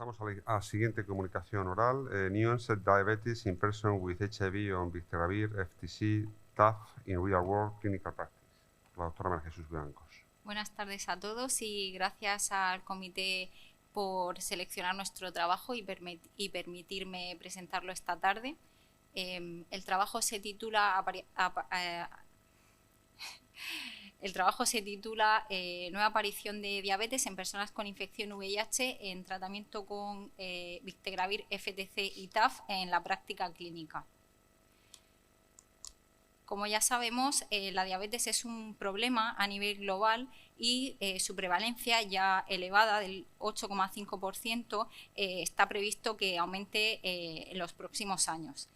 Pasamos a la siguiente comunicación oral. New onset diabetes in person with HIV on Victegravir, FTC, TAF in real world clinical practice. La doctora María Jesús Blancos. Buenas tardes a todos y gracias al comité por seleccionar nuestro trabajo y permitirme presentarlo esta tarde. El trabajo se titula Nueva aparición de diabetes en personas con infección VIH en tratamiento con Victegravir, FTC y TAF en la práctica clínica. Como ya sabemos, la diabetes es un problema a nivel global y su prevalencia ya elevada del 8,5% está previsto que aumente en los próximos años.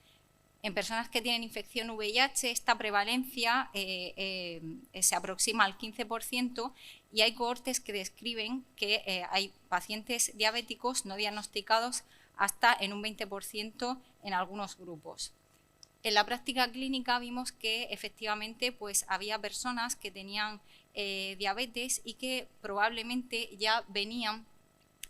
En personas que tienen infección VIH, esta prevalencia se aproxima al 15% y hay cohortes que describen que hay pacientes diabéticos no diagnosticados hasta en un 20% en algunos grupos. En la práctica clínica vimos que efectivamente pues, había personas que tenían diabetes y que probablemente ya venían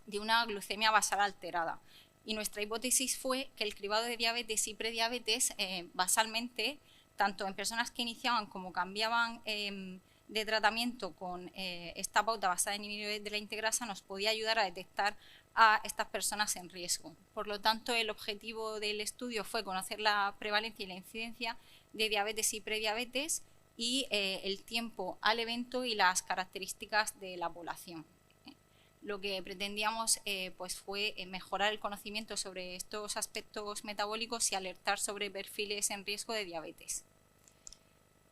de una glucemia basal alterada. Y nuestra hipótesis fue que el cribado de diabetes y prediabetes basalmente, tanto en personas que iniciaban como cambiaban de tratamiento con esta pauta basada en inhibidores de la integrasa, nos podía ayudar a detectar a estas personas en riesgo. Por lo tanto, el objetivo del estudio fue conocer la prevalencia y la incidencia de diabetes y prediabetes y el tiempo al evento y las características de la población. Lo que pretendíamos pues fue mejorar el conocimiento sobre estos aspectos metabólicos y alertar sobre perfiles en riesgo de diabetes.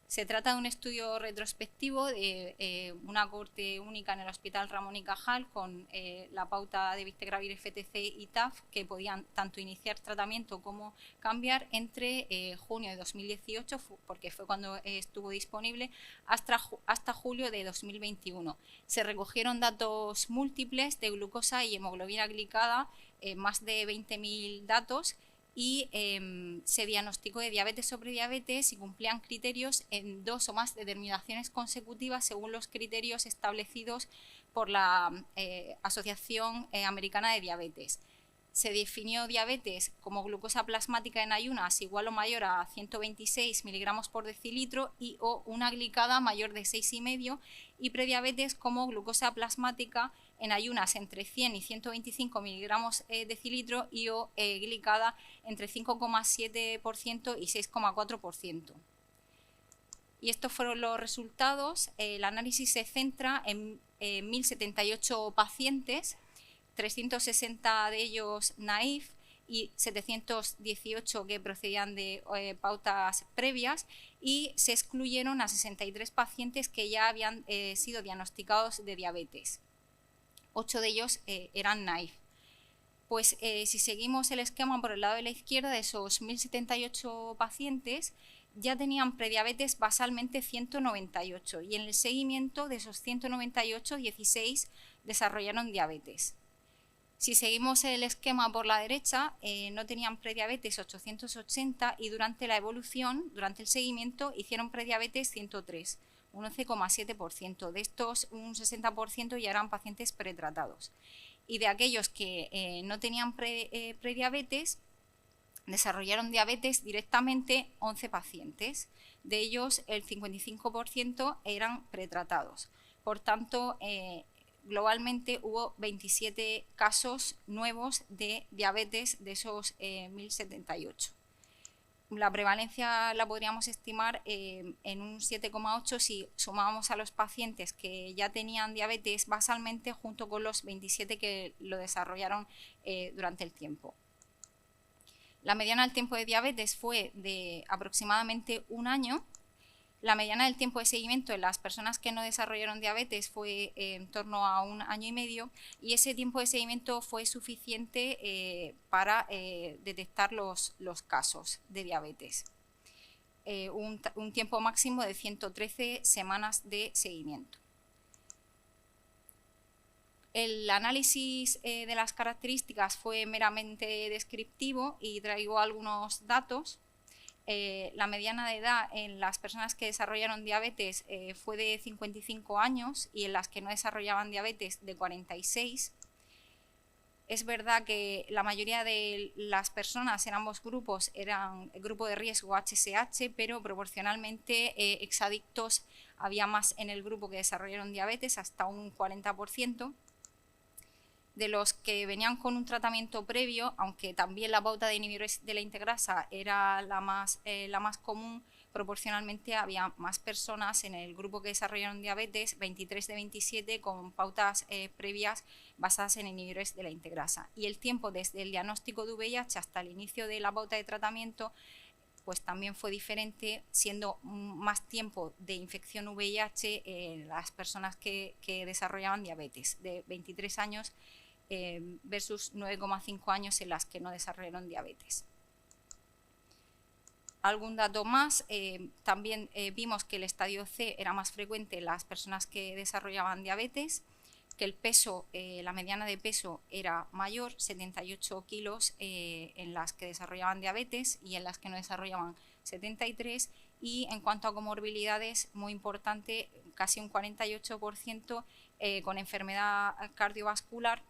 Se trata de un estudio retrospectivo de una cohorte única en el Hospital Ramón y Cajal con la pauta de Victegravir, FTC y TAF que podían tanto iniciar tratamiento como cambiar entre junio de 2018, porque fue cuando estuvo disponible, hasta julio de 2021. Se recogieron datos múltiples de glucosa y hemoglobina glicada, más de 20.000 datos, y se diagnosticó de diabetes o prediabetes y cumplían criterios en 2 o más determinaciones consecutivas según los criterios establecidos por la Asociación Americana de Diabetes. Se definió diabetes como glucosa plasmática en ayunas igual o mayor a 126 miligramos por decilitro y o una glicada mayor de 6,5 y prediabetes como glucosa plasmática en ayunas entre 100 y 125 miligramos decilitro y o glicada entre 5,7% y 6,4%. Y estos fueron los resultados. El análisis se centra en 1.078 pacientes, 360 de ellos naïf y 718 que procedían de pautas previas, y se excluyeron a 63 pacientes que ya habían sido diagnosticados de diabetes. 8 de ellos eran naïf. Pues si seguimos el esquema por el lado de la izquierda, de esos 1.078 pacientes ya tenían prediabetes basalmente 198 y en el seguimiento de esos 198, 16 desarrollaron diabetes. Si seguimos el esquema por la derecha, no tenían prediabetes 880 y durante la evolución, durante el seguimiento, hicieron prediabetes 103, un 11,7%. De estos, un 60% ya eran pacientes pretratados. Y de aquellos que no tenían prediabetes, desarrollaron diabetes directamente 11 pacientes. De ellos, el 55% eran pretratados. Por tanto, globalmente hubo 27 casos nuevos de diabetes de esos 1.078. La prevalencia la podríamos estimar en un 7,8 si sumábamos a los pacientes que ya tenían diabetes basalmente junto con los 27 que lo desarrollaron durante el tiempo. La mediana del tiempo de diabetes fue de aproximadamente un año. La mediana del tiempo de seguimiento en las personas que no desarrollaron diabetes fue en torno a 1 año y medio, y ese tiempo de seguimiento fue suficiente para detectar los casos de diabetes. Un tiempo máximo de 113 semanas de seguimiento. El análisis de las características fue meramente descriptivo y traigo algunos datos. La mediana de edad en las personas que desarrollaron diabetes fue de 55 años y en las que no desarrollaban diabetes de 46. Es verdad que la mayoría de las personas en ambos grupos eran el grupo de riesgo HSH, pero proporcionalmente exadictos había más en el grupo que desarrollaron diabetes, hasta un 40%. De los que venían con un tratamiento previo, aunque también la pauta de inhibidores de la integrasa era la más común, proporcionalmente había más personas en el grupo que desarrollaron diabetes, 23 de 27, con pautas previas basadas en inhibidores de la integrasa. Y el tiempo desde el diagnóstico de VIH hasta el inicio de la pauta de tratamiento pues también fue diferente, siendo más tiempo de infección VIH en las personas que desarrollaban diabetes, de 23 años versus 9,5 años en las que no desarrollaron diabetes. Algún dato más, también vimos que el estadio C era más frecuente en las personas que desarrollaban diabetes, que el peso, la mediana de peso era mayor, 78 kilos en las que desarrollaban diabetes y en las que no desarrollaban 73, y en cuanto a comorbilidades, muy importante, casi un 48% con enfermedad cardiovascular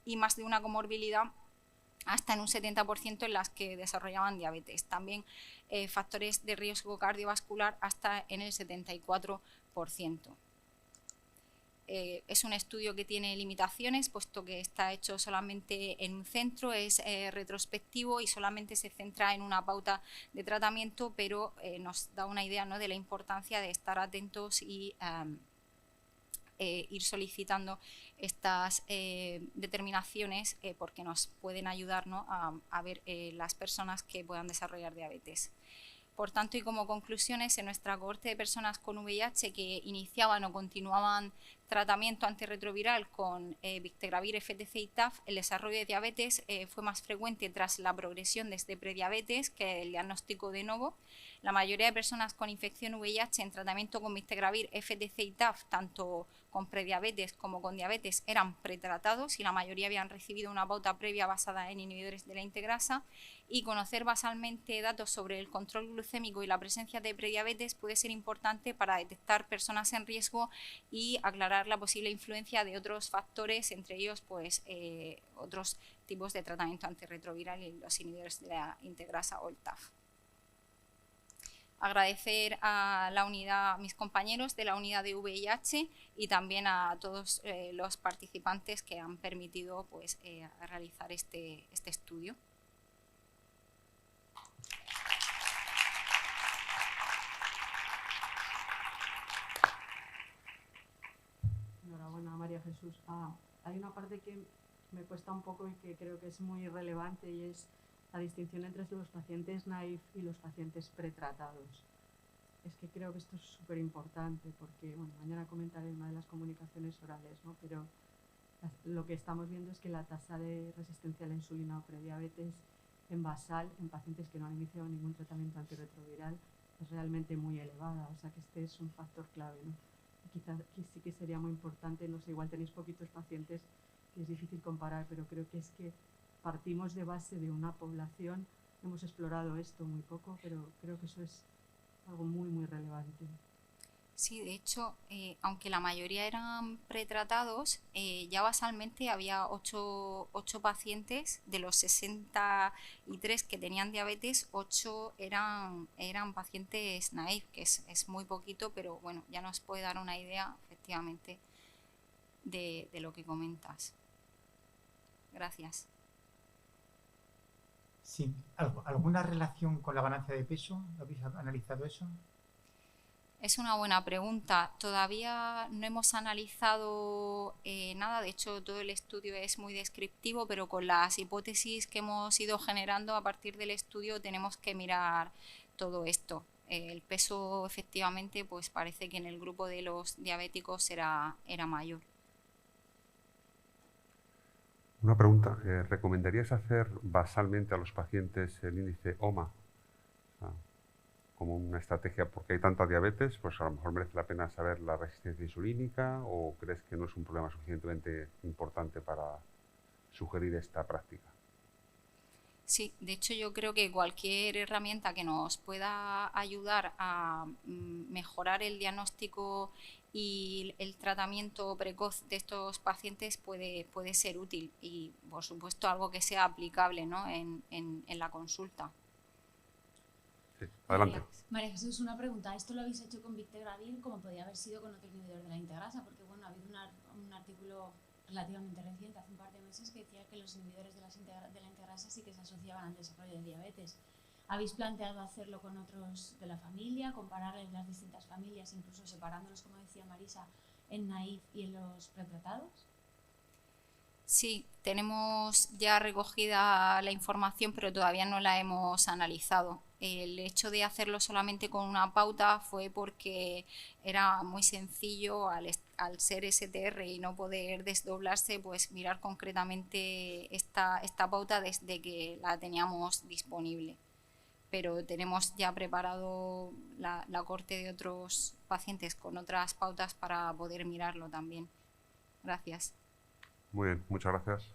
y más de una comorbilidad, hasta en un 70% en las que desarrollaban diabetes. También factores de riesgo cardiovascular hasta en el 74%. Es un estudio que tiene limitaciones, puesto que está hecho solamente en un centro, es retrospectivo y solamente se centra en una pauta de tratamiento, pero nos da una idea, ¿no?, de la importancia de estar atentos y ir solicitando estas determinaciones porque nos pueden ayudar, ¿no?, a ver las personas que puedan desarrollar diabetes. Por tanto, y como conclusiones, en nuestra cohorte de personas con VIH que iniciaban o continuaban tratamiento antirretroviral con Bictegravir, FTC y TAF, el desarrollo de diabetes fue más frecuente tras la progresión desde prediabetes que el diagnóstico de novo. La mayoría de personas con infección VIH en tratamiento con Bictegravir, FTC y TAF, tanto con prediabetes como con diabetes, eran pretratados y la mayoría habían recibido una pauta previa basada en inhibidores de la integrasa. Y conocer basalmente datos sobre el control glucémico y la presencia de prediabetes puede ser importante para detectar personas en riesgo y aclarar la posible influencia de otros factores, entre ellos pues otros tipos de tratamiento antirretroviral y los inhibidores de la integrasa o el TAF. Agradecer a la unidad, a mis compañeros de la unidad de VIH y también a todos los participantes que han permitido pues, realizar este estudio. Enhorabuena, María Jesús. Hay una parte que me cuesta un poco y que creo que es muy relevante, y es la distinción entre los pacientes naïf y los pacientes pretratados. Es que creo que esto es súper importante porque, bueno, mañana comentaré una de las comunicaciones orales, ¿no? Pero lo que estamos viendo es que la tasa de resistencia a la insulina o prediabetes en basal, en pacientes que no han iniciado ningún tratamiento antirretroviral, es realmente muy elevada. O sea que este es un factor clave, ¿no? Quizás sí que sería muy importante, no sé, igual tenéis poquitos pacientes que es difícil comparar, pero creo que es que partimos de base de una población, hemos explorado esto muy poco, pero creo que eso es algo muy, muy relevante. Sí, de hecho, aunque la mayoría eran pretratados, ya basalmente había 8 pacientes, de los 63 que tenían diabetes, 8 eran pacientes naïf, que es muy poquito, pero bueno, ya nos puede dar una idea, efectivamente, de lo que comentas. Gracias. Sí, ¿alguna relación con la ganancia de peso? ¿Habéis analizado eso? Es una buena pregunta. Todavía no hemos analizado nada, de hecho todo el estudio es muy descriptivo, pero con las hipótesis que hemos ido generando a partir del estudio tenemos que mirar todo esto. El peso efectivamente pues parece que en el grupo de los diabéticos era mayor. Una pregunta, ¿recomendarías hacer basalmente a los pacientes el índice OMA? Como una estrategia, porque hay tanta diabetes, pues a lo mejor merece la pena saber la resistencia insulínica, ¿o crees que no es un problema suficientemente importante para sugerir esta práctica? Sí, de hecho yo creo que cualquier herramienta que nos pueda ayudar a mejorar el diagnóstico y el tratamiento precoz de estos pacientes puede ser útil y, por supuesto, algo que sea aplicable, ¿no?, en la consulta. Sí, adelante. María Jesús, una pregunta. ¿Esto lo habéis hecho con Victegravir como podía haber sido con otro inhibidor de la integrasa? Porque bueno, ha habido un artículo relativamente reciente, hace un par de meses, que decía que los inhibidores de la integrasa sí que se asociaban al desarrollo de diabetes. ¿Habéis planteado hacerlo con otros de la familia, compararles las distintas familias, incluso separándolos, como decía Marisa, en naïf y en los pretratados? Sí, tenemos ya recogida la información, pero todavía no la hemos analizado. El hecho de hacerlo solamente con una pauta fue porque era muy sencillo, al ser STR y no poder desdoblarse, pues mirar concretamente esta pauta desde que la teníamos disponible. Pero tenemos ya preparado la corte de otros pacientes con otras pautas para poder mirarlo también. Gracias. Muy bien, muchas gracias.